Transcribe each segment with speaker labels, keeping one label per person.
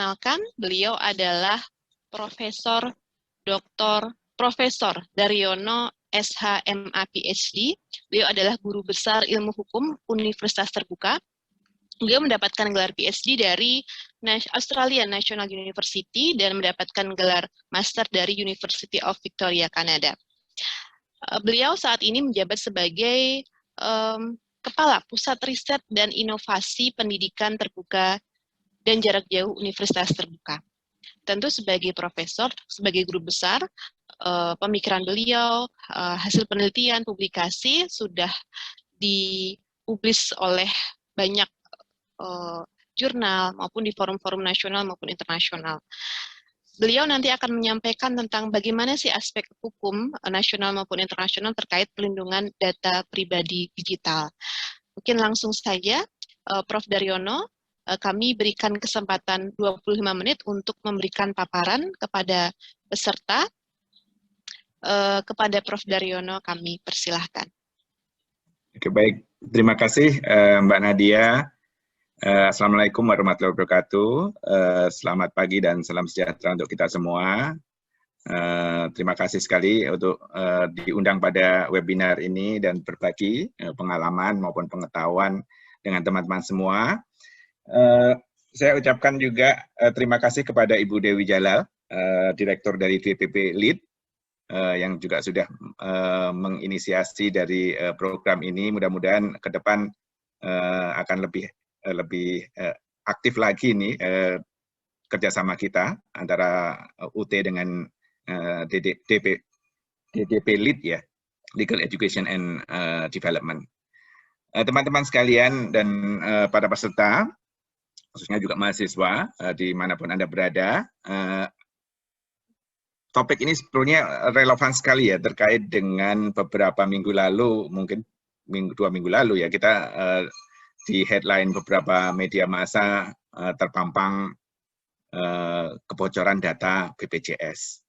Speaker 1: perkenalkan, beliau adalah Profesor Daryono SH.MA PhD. Beliau adalah guru besar ilmu hukum Universitas Terbuka. Beliau mendapatkan gelar PhD dari Australian National University dan mendapatkan gelar Master dari University of Victoria, Kanada. Beliau saat ini menjabat sebagai Kepala Pusat Riset dan Inovasi Pendidikan Terbuka dan Jarak Jauh Universitas Terbuka. Tentu sebagai profesor, sebagai guru besar, pemikiran beliau, hasil penelitian, publikasi sudah dipublis oleh banyak jurnal maupun di forum-forum nasional maupun internasional. Beliau nanti akan menyampaikan tentang bagaimana sih aspek hukum nasional maupun internasional terkait pelindungan data pribadi digital. Mungkin langsung saja, Prof. Daryono, kami berikan kesempatan 25 menit untuk memberikan paparan kepada peserta. Kepada Prof. Daryono kami persilahkan.
Speaker 2: Oke, baik. Terima kasih Mbak Nadia. Assalamualaikum warahmatullahi wabarakatuh. Selamat pagi dan salam sejahtera untuk kita semua. Terima kasih sekali untuk diundang pada webinar ini dan berbagi pengalaman maupun pengetahuan dengan teman-teman semua. Saya ucapkan juga terima kasih kepada Ibu Dewi Jalal, Direktur dari DPP LEAD, yang juga sudah menginisiasi dari program ini. Mudah-mudahan ke depan akan lebih aktif lagi nih kerjasama kita antara UT dengan DDP LEAD ya, Legal Education and Development. Teman-teman sekalian dan para peserta, khususnya juga mahasiswa dimanapun Anda berada, topik ini sebetulnya relevan sekali ya terkait dengan beberapa minggu lalu, mungkin 2 minggu lalu ya, kita di headline beberapa media massa terpampang kebocoran data BPJS.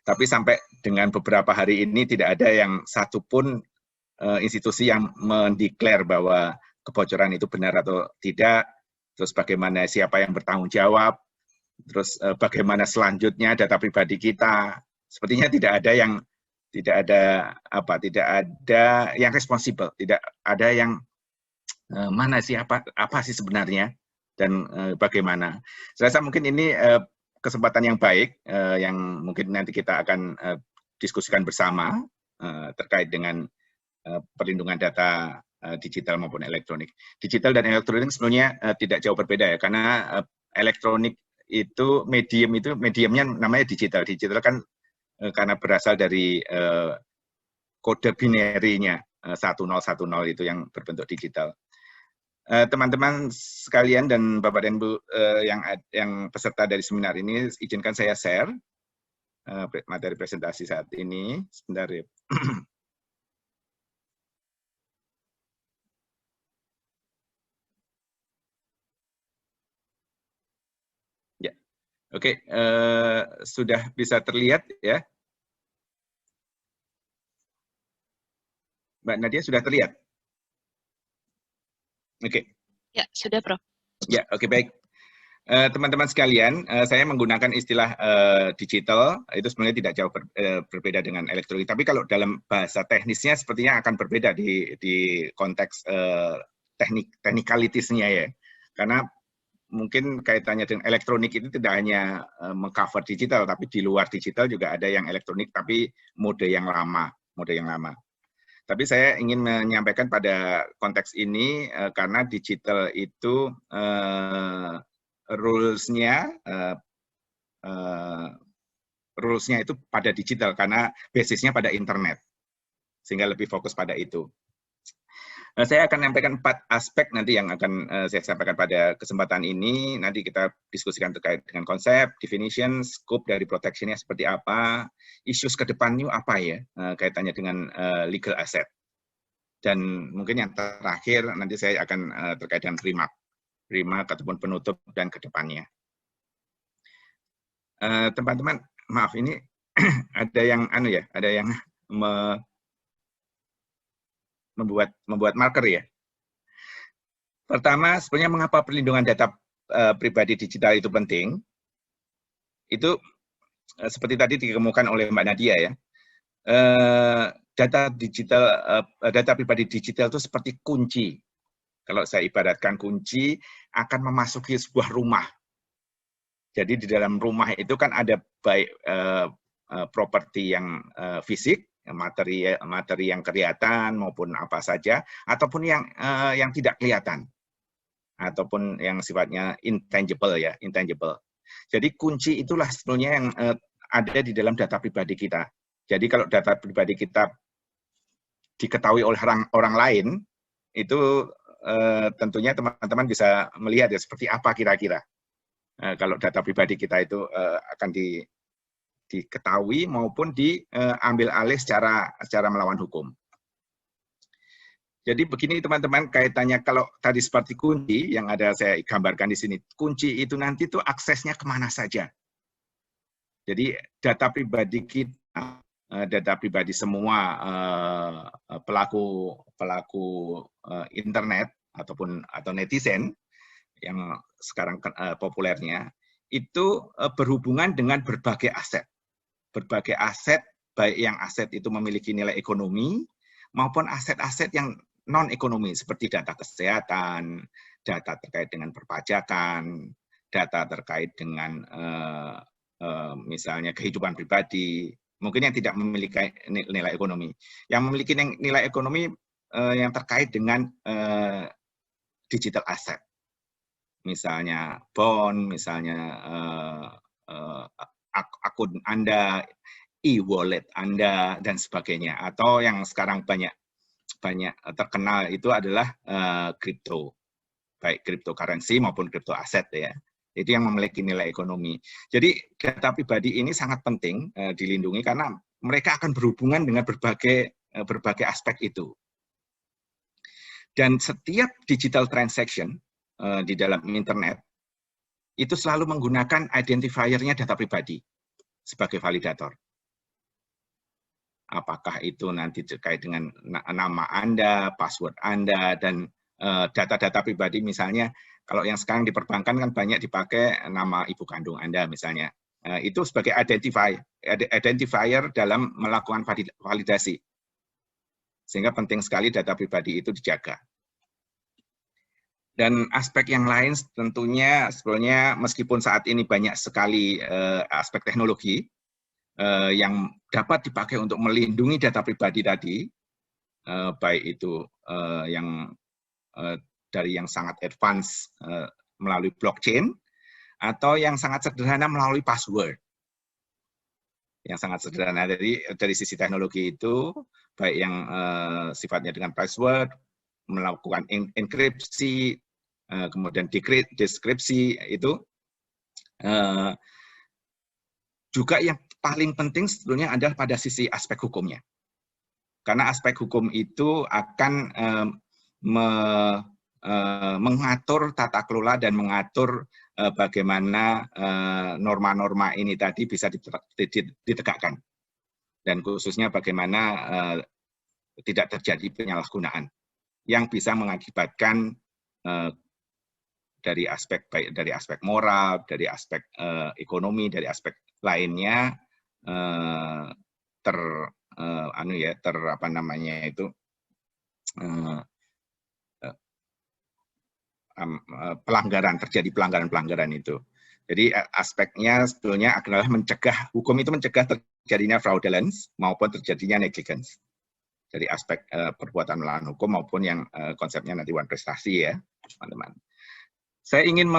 Speaker 2: Tapi sampai dengan beberapa hari ini tidak ada yang satupun institusi yang mendeklar bahwa kebocoran itu benar atau tidak, terus bagaimana siapa yang bertanggung jawab, terus bagaimana selanjutnya data pribadi kita. Sepertinya tidak ada yang responsibel, tidak ada yang mana sih apa sih sebenarnya dan bagaimana. Saya rasa mungkin ini kesempatan yang baik yang mungkin nanti kita akan diskusikan bersama terkait dengan perlindungan data digital maupun elektronik. Digital dan elektronik sebenarnya tidak jauh berbeda ya, karena elektronik itu mediumnya namanya digital. Digital kan karena berasal dari kode binerinya 1010 itu yang berbentuk digital. Teman-teman sekalian dan Bapak dan Bu yang peserta dari seminar ini, izinkan saya share materi presentasi saat ini. Sebentar ya. Ya, oke, sudah bisa terlihat ya, Mbak Nadia, sudah terlihat? Oke.
Speaker 1: Ya, sudah, Prof.
Speaker 2: Ya, oke, baik. Teman-teman sekalian, saya menggunakan istilah digital, itu sebenarnya tidak jauh berbeda dengan elektronik. Tapi kalau dalam bahasa teknisnya sepertinya akan berbeda di konteks technicalities-nya ya. Karena mungkin kaitannya dengan elektronik itu tidak hanya mengcover digital, tapi di luar digital juga ada yang elektronik, tapi mode yang lama. Tapi saya ingin menyampaikan pada konteks ini karena digital itu rules-nya itu pada digital karena basisnya pada internet, sehingga lebih fokus pada itu. Saya akan menyampaikan 4 aspek nanti yang akan saya sampaikan pada kesempatan ini. Nanti kita diskusikan terkait dengan konsep, definition, scope dari protection-nya seperti apa, issues ke depannya apa ya, kaitannya dengan legal asset. Dan mungkin yang terakhir nanti saya akan terkait dengan remark ataupun penutup dan ke depannya. Teman-teman, maaf ini ada yang membuat marker ya. Pertama, sebenarnya mengapa perlindungan data pribadi digital itu penting? itu seperti tadi dikemukakan oleh Mbak Nadia ya, data pribadi digital itu seperti kunci. Kalau saya ibaratkan kunci akan memasuki sebuah rumah. Jadi di dalam rumah itu kan ada baik properti yang fisik, materi yang kelihatan maupun apa saja, ataupun yang tidak kelihatan, ataupun yang sifatnya intangible ya, intangible. Jadi kunci itulah sebetulnya yang ada di dalam data pribadi kita. Jadi kalau data pribadi kita diketahui oleh orang lain, itu tentunya teman-teman bisa melihat ya seperti apa kira-kira. Kalau data pribadi kita itu akan diketahui maupun diambil alih secara melawan hukum. Jadi begini teman-teman, kaitannya kalau tadi seperti kunci yang ada saya gambarkan di sini, kunci itu nanti tuh aksesnya kemana saja. Jadi data pribadi kita, data pribadi semua pelaku internet atau netizen yang sekarang populernya itu berhubungan dengan berbagai aset. Berbagai aset, baik yang aset itu memiliki nilai ekonomi maupun aset-aset yang non-ekonomi seperti data kesehatan, data terkait dengan perpajakan, data terkait dengan misalnya kehidupan pribadi, mungkin yang tidak memiliki nilai ekonomi. Yang memiliki nilai ekonomi yang terkait dengan digital asset. Misalnya bond, misalnya akun Anda, e-wallet Anda, dan sebagainya. Atau yang sekarang banyak terkenal itu adalah kripto, baik cryptocurrency maupun crypto aset ya. Itu yang memiliki nilai ekonomi. Jadi data pribadi ini sangat penting dilindungi karena mereka akan berhubungan dengan berbagai aspek itu. Dan setiap digital transaction di dalam internet itu selalu menggunakan identifier-nya data pribadi sebagai validator. Apakah itu nanti terkait dengan nama Anda, password Anda, dan data-data pribadi misalnya, kalau yang sekarang di perbankan kan banyak dipakai nama ibu kandung Anda misalnya. Itu sebagai identifier dalam melakukan validasi. Sehingga penting sekali data pribadi itu dijaga. Dan aspek yang lain tentunya sebetulnya meskipun saat ini banyak sekali aspek teknologi yang dapat dipakai untuk melindungi data pribadi tadi, baik itu yang dari yang sangat advance melalui blockchain, atau yang sangat sederhana melalui password. Yang sangat sederhana dari sisi teknologi itu, baik yang sifatnya dengan password, melakukan enkripsi, kemudian deskripsi itu, juga yang paling penting sebetulnya adalah pada sisi aspek hukumnya. Karena aspek hukum itu akan mengatur tata kelola dan mengatur bagaimana norma-norma ini tadi bisa ditegakkan. Dan khususnya bagaimana tidak terjadi penyalahgunaan yang bisa mengakibatkan dari aspek baik dari aspek moral, dari aspek ekonomi, dari aspek lainnya terjadi pelanggaran itu. Jadi aspeknya sebetulnya adalah mencegah, hukum itu mencegah terjadinya fraudulence maupun terjadinya negligence. Dari aspek perbuatan melawan hukum maupun yang konsepnya nanti one prestasi ya, teman-teman. Saya ingin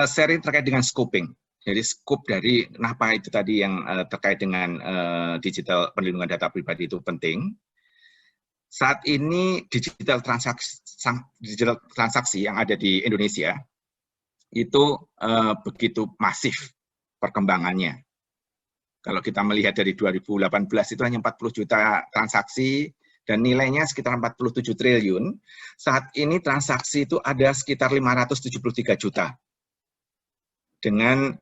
Speaker 2: sharing terkait dengan scoping. Jadi scope dari kenapa itu tadi yang terkait dengan digital perlindungan data pribadi itu penting. Saat ini digital transaksi yang ada di Indonesia itu begitu masif perkembangannya. Kalau kita melihat dari 2018 itu hanya 40 juta transaksi dan nilainya sekitar 47 triliun. Saat ini transaksi itu ada sekitar 573 juta. Dengan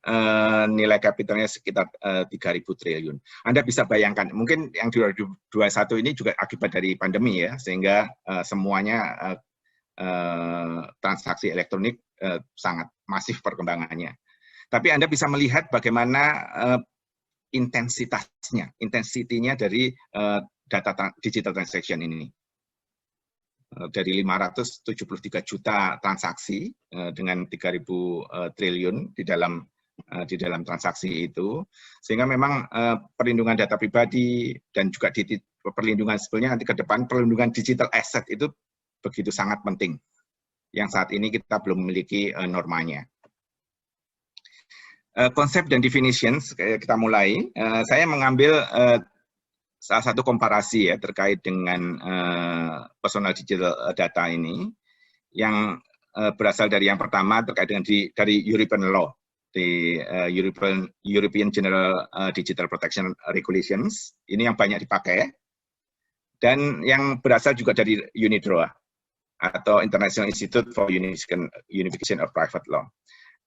Speaker 2: nilai kapitalnya sekitar 3.000 triliun. Anda bisa bayangkan, mungkin yang 2021 ini juga akibat dari pandemi ya, sehingga semuanya transaksi elektronik sangat masif perkembangannya. Tapi Anda bisa melihat bagaimana intensitinya dari data digital transaction ini. Dari 573 juta transaksi dengan 3.000 triliun di dalam transaksi itu, sehingga memang perlindungan data pribadi dan juga perlindungan sebetulnya nanti ke depan perlindungan digital asset itu begitu sangat penting, yang saat ini kita belum memiliki normanya. Konsep dan definitions kita mulai. Saya mengambil salah satu komparasi ya terkait dengan personal digital data ini yang berasal dari yang pertama terkait dengan dari European law, di European General Digital Protection Regulations, ini yang banyak dipakai, dan yang berasal juga dari UNIDROIT atau International Institute for Unification of Private Law.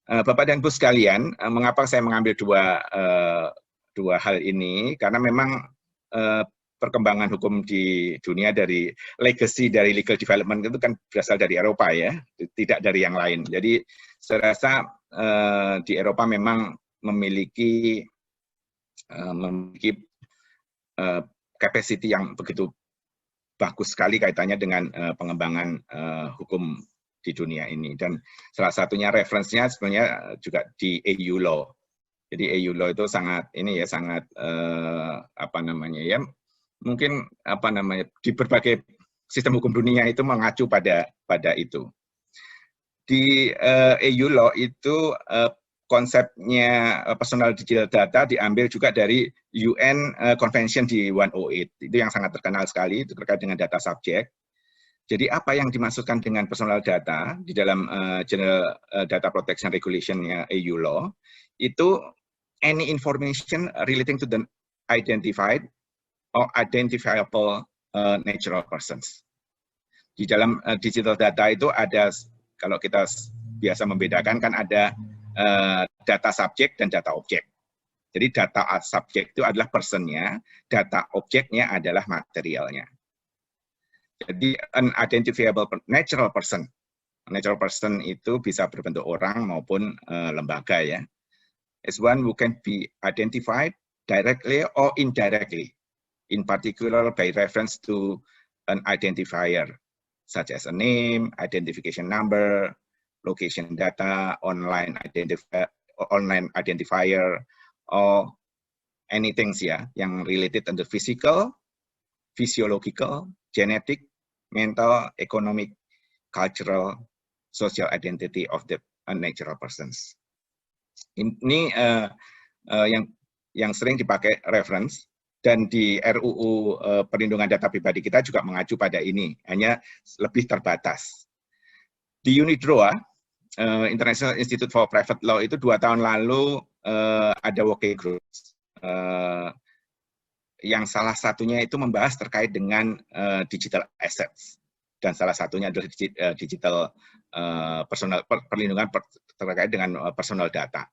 Speaker 2: Bapak dan Ibu sekalian, mengapa saya mengambil dua hal ini? Karena memang perkembangan hukum di dunia dari legacy dari legal development itu kan berasal dari Eropa ya, tidak dari yang lain. Jadi saya rasa di Eropa memang memiliki capacity yang begitu bagus sekali kaitannya dengan pengembangan hukum di dunia ini, dan salah satunya referensinya sebenarnya juga di EU Law. Jadi EU Law itu sangat mungkin di berbagai sistem hukum dunia itu mengacu pada itu. Di EU Law itu konsepnya personal digital data diambil juga dari UN Convention di 108. Itu yang sangat terkenal sekali, itu terkait dengan data subject. Jadi apa yang dimaksudkan dengan personal data di dalam General Data Protection Regulation-nya EU Law, itu any information relating to the identified or identifiable natural persons. Di dalam digital data itu ada, kalau kita biasa membedakan kan ada data subjek dan data objek. Jadi data subjek itu adalah personnya, data objeknya adalah materialnya. Jadi unidentifiable natural person. Natural person itu bisa berbentuk orang maupun lembaga ya. Is one who can be identified directly or indirectly, in particular by reference to an identifier, such as a name, identification number, location data, online identifier, or anything ya, yang related under physical, physiological, genetic, mental, economic, cultural, social identity of the unnatural persons. Ini yang sering dipakai reference, dan di RUU Perlindungan Data Pribadi kita juga mengacu pada ini, hanya lebih terbatas. Di UNIDROIT, International Institute for Private Law itu 2 tahun lalu ada working groups. Yang salah satunya itu membahas terkait dengan digital assets, dan salah satunya adalah digital perlindungan terkait dengan personal data.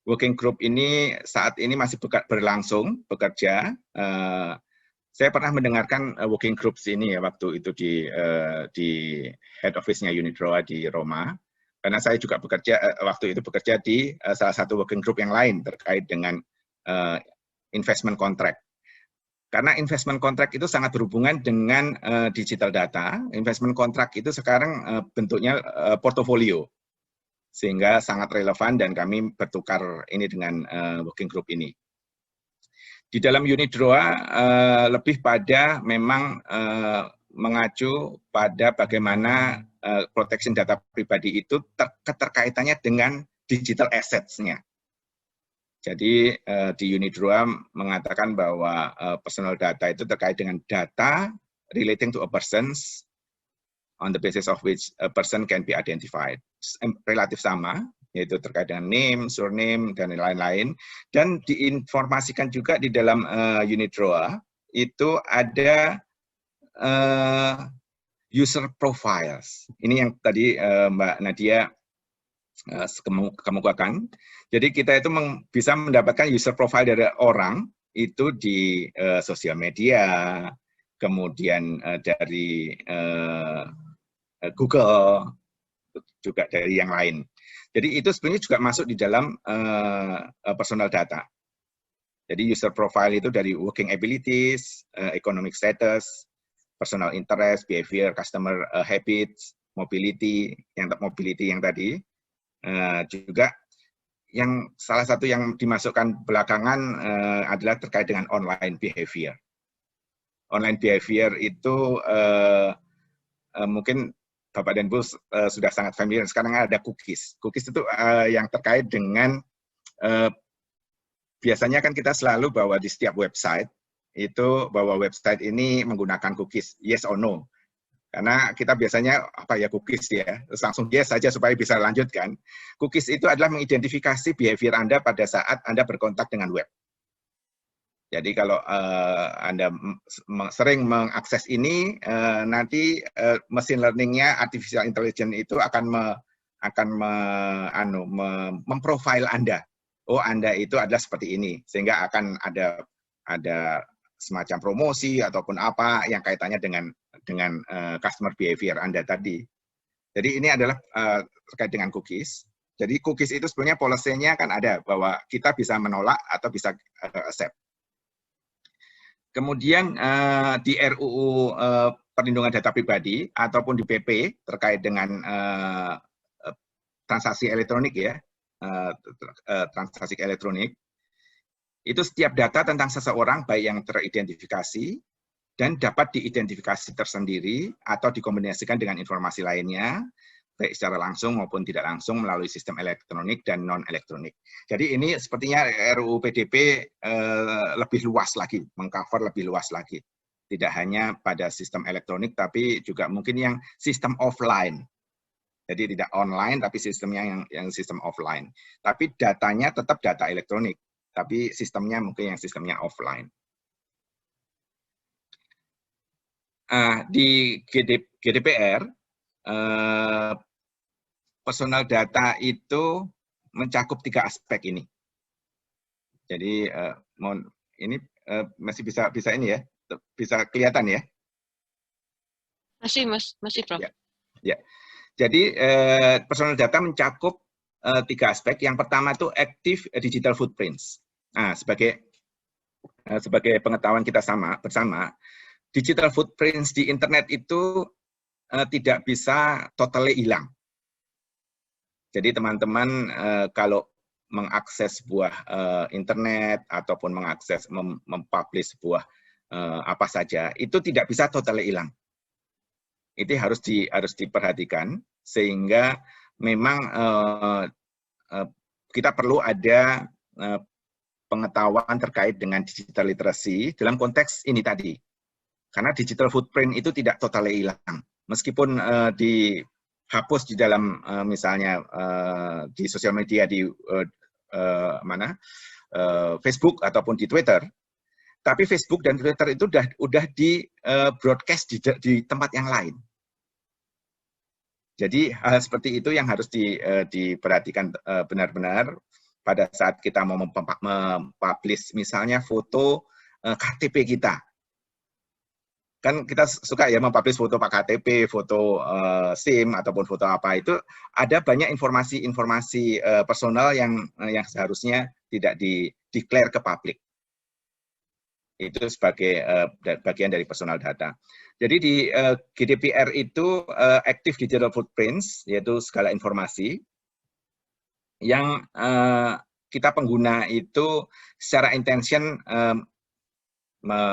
Speaker 2: Working group ini saat ini masih berlangsung bekerja. Saya pernah mendengarkan working groups ini ya waktu itu di head office-nya UNIDROIT di Roma, karena saya juga waktu itu bekerja di salah satu working group yang lain terkait dengan investment contract. Karena investment contract itu sangat berhubungan dengan digital data. Investment contract itu sekarang bentuknya portofolio, sehingga sangat relevan, dan kami bertukar ini dengan working group ini. Di dalam UNIDROIT lebih pada memang mengacu pada bagaimana protection data pribadi itu keterkaitannya dengan digital assets-nya. Jadi di UNIDROIT mengatakan bahwa personal data itu terkait dengan data relating to a person on the basis of which a person can be identified. Relatif sama, yaitu terkait dengan name, surname, dan lain-lain. Dan diinformasikan juga di dalam UNIDROIT itu ada user profiles. Ini yang tadi Mbak Nadia kemukakan. Jadi kita itu bisa mendapatkan user profile dari orang itu di sosial media, kemudian dari Google, juga dari yang lain. Jadi itu sebenarnya juga masuk di dalam personal data. Jadi user profile itu dari working abilities, economic status, personal interest, behavior, customer habits, mobility yang tadi, juga yang salah satu yang dimasukkan belakangan adalah terkait dengan online behavior. Online behavior itu mungkin Bapak dan Bu sudah sangat familiar. Sekarang ada cookies. Cookies itu yang terkait dengan biasanya kan kita selalu bahwa di setiap website itu bahwa website ini menggunakan cookies, yes or no. Karena kita biasanya apa ya cookies ya, terus langsung yes saja supaya bisa lanjutkan. Cookies itu adalah mengidentifikasi behavior Anda pada saat Anda berkontak dengan web. Jadi kalau Anda sering mengakses ini, nanti machine learning-nya, artificial intelligence itu akan memprofile Anda. Oh, Anda itu adalah seperti ini, sehingga akan ada semacam promosi ataupun apa yang kaitannya dengan customer behavior Anda tadi. Jadi ini adalah terkait dengan cookies. Jadi cookies itu sebenarnya policy-nya kan ada bahwa kita bisa menolak atau bisa accept. Kemudian di RUU Perlindungan Data Pribadi ataupun di PP terkait dengan transaksi elektronik ya, transaksi elektronik, itu setiap data tentang seseorang baik yang teridentifikasi dan dapat diidentifikasi tersendiri atau dikombinasikan dengan informasi lainnya, baik secara langsung maupun tidak langsung melalui sistem elektronik dan non-elektronik. Jadi ini sepertinya RUU PDP lebih luas lagi, mengcover lebih luas lagi. Tidak hanya pada sistem elektronik, tapi juga mungkin yang sistem offline. Jadi tidak online, tapi sistemnya yang sistem offline. Tapi datanya tetap data elektronik, tapi sistemnya mungkin yang sistemnya offline. Di GDPR, personal data itu mencakup 3 aspek ini. Jadi ini masih bisa ini ya, bisa kelihatan ya?
Speaker 1: Masih Prof.
Speaker 2: Ya. Jadi personal data mencakup 3 aspek. Yang pertama itu active digital footprints. Nah, sebagai pengetahuan kita bersama, digital footprints di internet itu tidak bisa totally hilang. Jadi teman-teman kalau mengakses sebuah internet ataupun mempublish sebuah apa saja, itu tidak bisa totally hilang. Itu harus diperhatikan sehingga memang kita perlu ada pengetahuan terkait dengan digital literacy dalam konteks ini tadi. Karena digital footprint itu tidak totally hilang. Meskipun dihapus di dalam misalnya di sosial media di Facebook ataupun di Twitter, tapi Facebook dan Twitter itu udah di broadcast di tempat yang lain. Jadi hal seperti itu yang harus diperhatikan benar-benar pada saat kita mau mempublish misalnya foto KTP kita. Kan kita suka ya mempublish foto Pak KTP, foto SIM ataupun foto apa itu, ada banyak informasi personal yang seharusnya tidak di-declare ke publik. Itu sebagai bagian dari personal data. Jadi di GDPR itu active digital footprints, yaitu segala informasi yang kita pengguna itu secara intention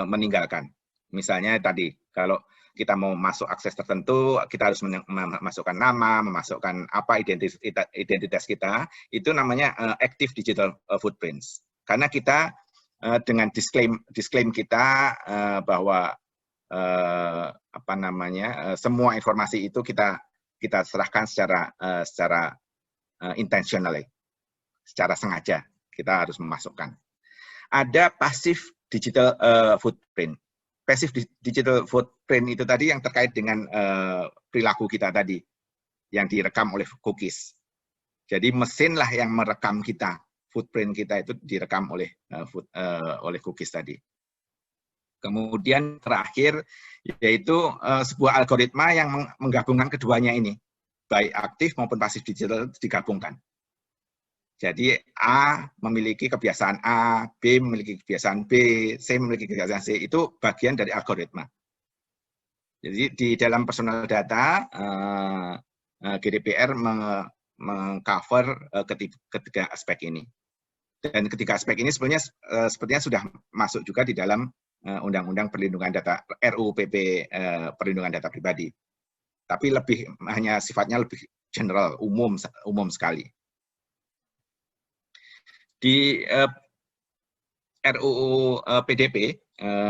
Speaker 2: meninggalkan. Misalnya tadi, kalau kita mau masuk akses tertentu, kita harus memasukkan nama, memasukkan apa identitas kita, itu namanya active digital footprints. Karena kita dengan disclaim kita bahwa semua informasi itu kita serahkan secara intentionally, secara sengaja kita harus memasukkan. Ada passive digital footprint. Passive digital footprint itu tadi yang terkait dengan perilaku kita tadi yang direkam oleh cookies. Jadi mesinlah yang merekam kita. Footprint kita itu direkam oleh cookies tadi. Kemudian terakhir yaitu sebuah algoritma yang menggabungkan keduanya ini. baik aktif maupun pasif digital digabungkan. Jadi A memiliki kebiasaan A, B memiliki kebiasaan B, C memiliki kebiasaan C, itu bagian dari algoritma. Jadi di dalam personal data, GDPR mengcover ketiga aspek ini. Dan ketiga aspek ini sepertinya sudah masuk juga di dalam Undang-Undang Perlindungan Data, RUU PP Perlindungan Data Pribadi. Tapi hanya sifatnya lebih general, umum sekali. Di RUU PDP,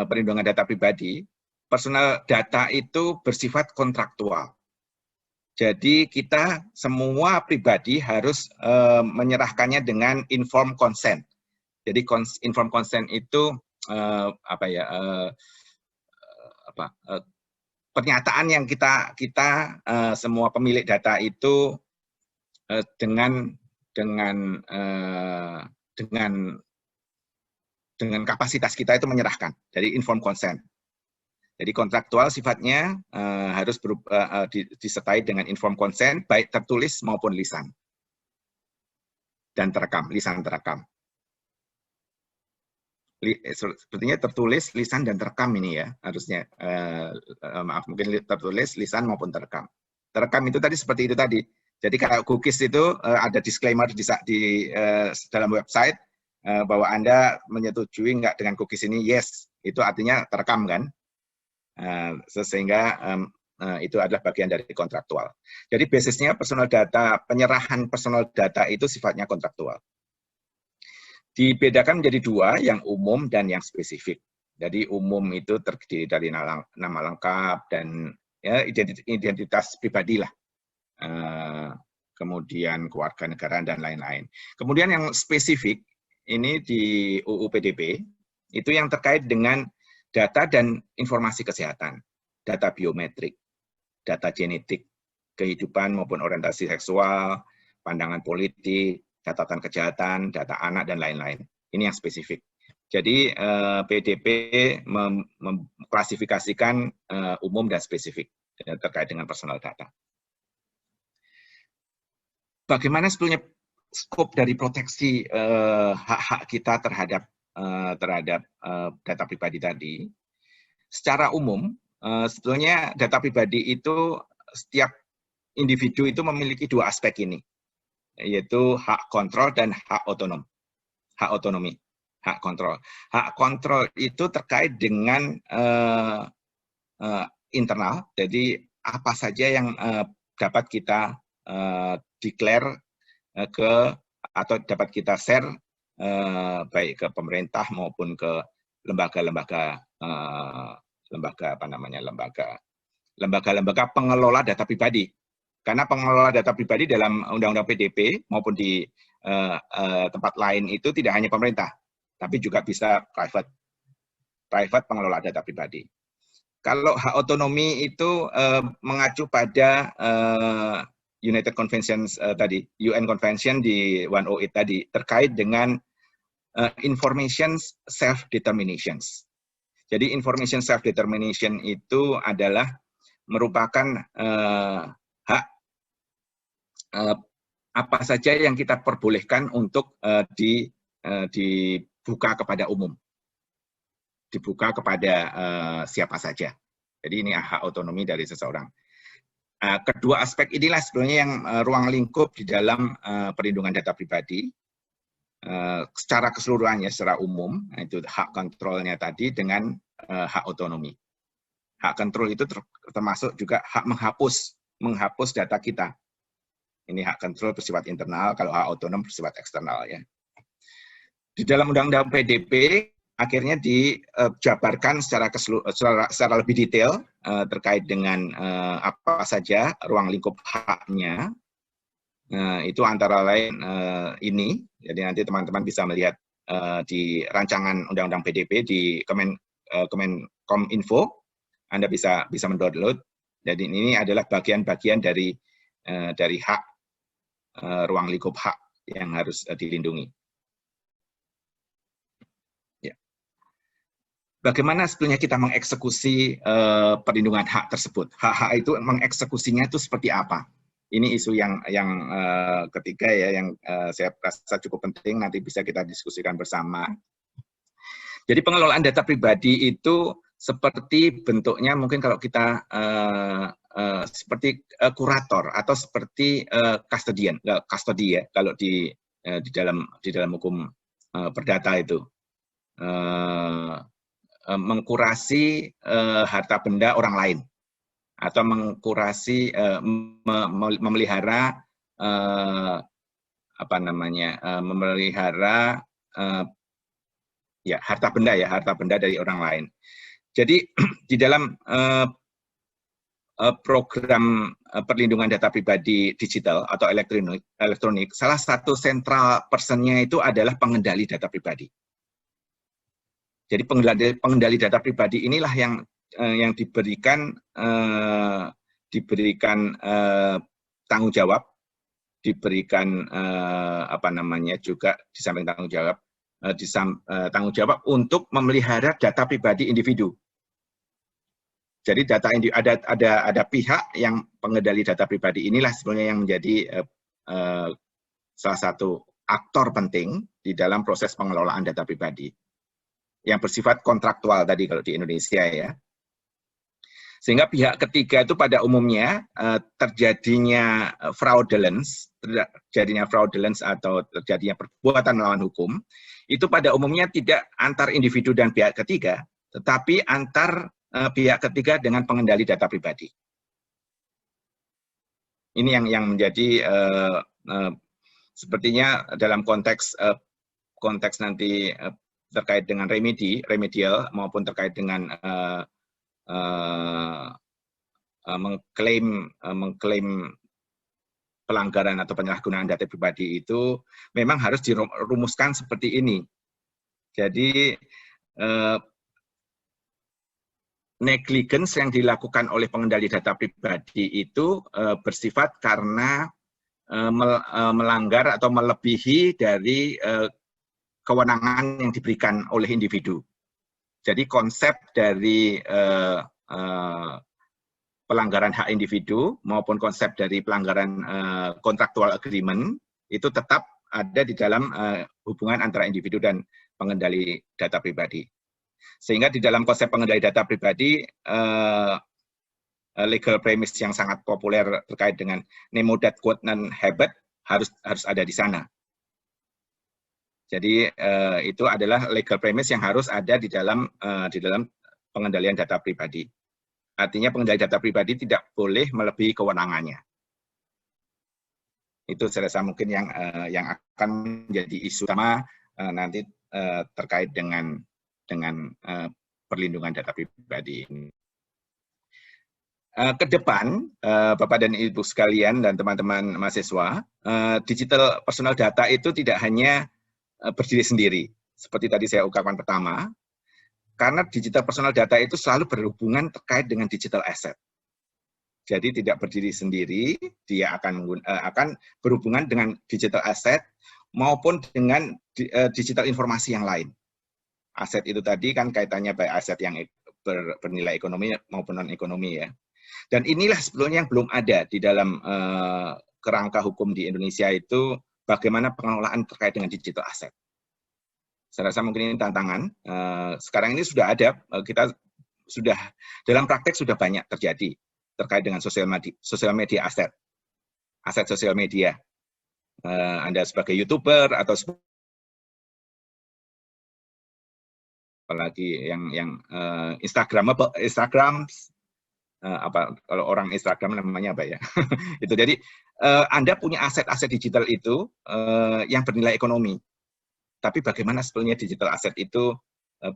Speaker 2: Perlindungan Data Pribadi, personal data itu bersifat kontraktual. Jadi kita semua pribadi harus menyerahkannya dengan informed consent. Jadi informed consent itu pernyataan yang kita semua pemilik data itu dengan kapasitas kita itu menyerahkan. Jadi informed consent. Jadi kontraktual sifatnya harus disertai dengan informed consent, baik tertulis maupun lisan. Dan terekam, lisan terekam. Sepertinya tertulis, lisan, dan terekam ini ya, harusnya. Maaf, mungkin tertulis, lisan, maupun terekam. Terekam itu tadi seperti itu tadi. Jadi kalau cookies itu ada disclaimer di dalam website, bahwa Anda menyetujui nggak dengan cookies ini, yes, itu artinya terekam kan. Sehingga itu adalah bagian dari kontraktual. Jadi basisnya personal data, penyerahan personal data itu sifatnya kontraktual. Dibedakan menjadi dua, yang umum dan yang spesifik. Jadi umum itu terdiri dari nama lengkap dan ya, identitas pribadi lah. Kemudian kewarganegaraan dan lain-lain. Kemudian yang spesifik ini di UU PDP itu yang terkait dengan data dan informasi kesehatan, data biometrik, data genetik, kehidupan maupun orientasi seksual, pandangan politik, catatan kejahatan, data anak, dan lain-lain. Ini yang spesifik. Jadi PDP mengklasifikasikan umum dan spesifik terkait dengan personal data. Bagaimana sebetulnya skop dari proteksi hak-hak kita terhadap data pribadi tadi? Secara umum, sebetulnya data pribadi itu setiap individu itu memiliki dua aspek ini, yaitu hak kontrol dan hak otonom. Hak otonomi, hak kontrol. Hak kontrol itu terkait dengan internal, jadi apa saja yang dapat kita declare atau dapat kita share baik ke pemerintah maupun ke lembaga-lembaga pengelola data pribadi. Karena pengelola data pribadi dalam Undang-Undang PDP maupun di tempat lain itu tidak hanya pemerintah, tapi juga bisa private pengelola data pribadi. Kalau hak otonomi itu mengacu pada United Conventions tadi, UN Convention di 108 tadi, terkait dengan information self-determinations. Jadi information self-determination itu adalah merupakan hak apa saja yang kita perbolehkan untuk dibuka kepada umum. Dibuka kepada siapa saja. Jadi ini hak otonomi dari seseorang. Kedua aspek inilah sebenarnya yang ruang lingkup di dalam perlindungan data pribadi. Secara keseluruhannya, secara umum, itu hak kontrolnya tadi dengan hak otonomi. Hak kontrol itu termasuk juga hak menghapus data kita. Ini hak kontrol bersifat internal, kalau hak otonom bersifat eksternal ya. Di dalam Undang-Undang PDP akhirnya dijabarkan secara lebih detail terkait dengan apa saja ruang lingkup haknya. Itu antara lain ini, jadi nanti teman-teman bisa melihat di rancangan Undang-Undang PDP di Kemenkominfo, Anda bisa mendownload. Jadi ini adalah bagian-bagian dari hak ruang lingkup hak yang harus dilindungi. Ya. Bagaimana sebetulnya kita mengeksekusi perlindungan hak tersebut? Hak-hak itu mengeksekusinya itu seperti apa? ini isu yang ketiga ya, yang saya rasa cukup penting, nanti bisa kita diskusikan bersama. Jadi pengelolaan data pribadi itu seperti bentuknya mungkin kalau kita seperti kurator atau seperti custodian, custody ya kalau di dalam hukum perdata itu, mengkurasi harta benda orang lain atau mengkurasi memelihara memelihara ya harta benda dari orang lain. Jadi di dalam program perlindungan data pribadi digital atau elektronik, salah satu central person-nya itu adalah pengendali data pribadi. Jadi pengendali data pribadi inilah yang diberikan tanggung jawab, diberikan juga di samping tanggung jawab, tanggung jawab untuk memelihara data pribadi individu. Jadi ada pihak yang pengendali data pribadi, inilah sebenarnya yang menjadi salah satu aktor penting di dalam proses pengelolaan data pribadi yang bersifat kontraktual tadi kalau di Indonesia ya. Sehingga pihak ketiga itu pada umumnya terjadinya fraudulence atau terjadinya perbuatan melawan hukum, itu pada umumnya tidak antar individu dan pihak ketiga, tetapi antar pihak ketiga dengan pengendali data pribadi. Ini yang menjadi sepertinya dalam konteks nanti terkait dengan remedial maupun terkait dengan mengklaim pelanggaran atau penyalahgunaan data pribadi itu memang harus dirumuskan seperti ini. Jadi negligence yang dilakukan oleh pengendali data pribadi itu bersifat karena melanggar atau melebihi dari kewenangan yang diberikan oleh individu. Jadi konsep dari pelanggaran hak individu maupun konsep dari pelanggaran contractual agreement itu tetap ada di dalam hubungan antara individu dan pengendali data pribadi. Sehingga di dalam konsep pengendali data pribadi, legal premise yang sangat populer terkait dengan nemo dat quod non habet harus ada di sana. Jadi itu adalah legal premise yang harus ada di dalam pengendalian data pribadi. Artinya pengendali data pribadi tidak boleh melebihi kewenangannya. Itu saya rasa mungkin yang akan menjadi isu utama nanti terkait dengan perlindungan data pribadi ini. Ke depan, Bapak dan Ibu sekalian dan teman-teman mahasiswa, digital personal data itu tidak hanya berdiri sendiri, seperti tadi saya ungkapkan pertama, karena digital personal data itu selalu berhubungan terkait dengan digital asset. Jadi tidak berdiri sendiri, dia akan berhubungan dengan digital asset maupun dengan digital informasi yang lain. Aset itu tadi kan kaitannya baik aset yang bernilai ekonomi maupun non-ekonomi ya. Dan inilah sebetulnya yang belum ada di dalam kerangka hukum di Indonesia itu, bagaimana pengelolaan terkait dengan digital asset. Saya rasa mungkin ini tantangan. Sekarang ini sudah ada, kita sudah dalam praktek sudah banyak terjadi terkait dengan sosial media aset sosial media. Anda sebagai YouTuber atau apalagi yang Instagram kalau orang Instagram namanya apa ya? Itu jadi Anda punya aset-aset digital itu yang bernilai ekonomi. Tapi bagaimana sebetulnya digital aset itu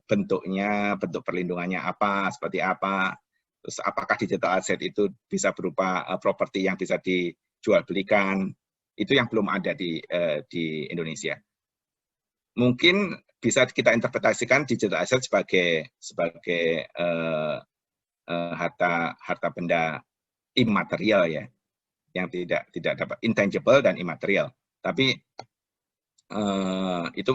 Speaker 2: bentuknya, bentuk perlindungannya apa, seperti apa? Terus apakah digital aset itu bisa berupa properti yang bisa dijual belikan? Itu yang belum ada di Indonesia. Mungkin bisa kita interpretasikan digital asset sebagai harta benda imaterial ya, yang tidak dapat intangible dan imaterial. Tapi itu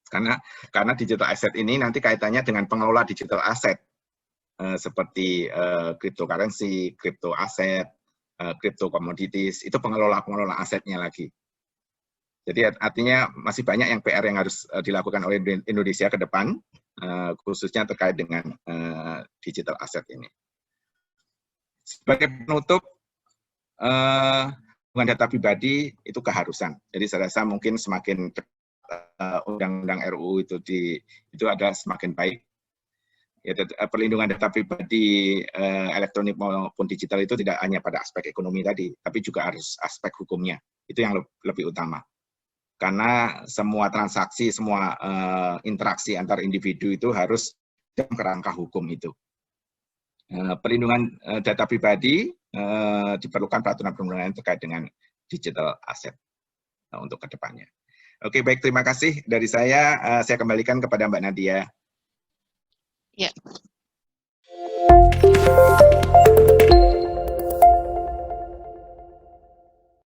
Speaker 2: karena digital asset ini nanti kaitannya dengan pengelola digital asset seperti cryptocurrency, crypto asset, crypto commodities, itu pengelola asetnya lagi. Jadi artinya masih banyak yang PR yang harus dilakukan oleh Indonesia ke depan, khususnya terkait dengan digital asset ini. Sebagai penutup, hubungan data pribadi itu keharusan. Jadi saya rasa mungkin semakin undang-undang RUU itu ada semakin baik. Ya, perlindungan data pribadi elektronik maupun digital itu tidak hanya pada aspek ekonomi tadi, tapi juga harus aspek hukumnya. Itu yang lebih utama. Karena semua transaksi, semua interaksi antar individu itu harus dalam kerangka hukum itu. Perlindungan data pribadi diperlukan peraturan perundang-undangan terkait dengan digital asset untuk kedepannya. Oke, baik, terima kasih dari saya. Saya kembalikan kepada Mbak Nadia.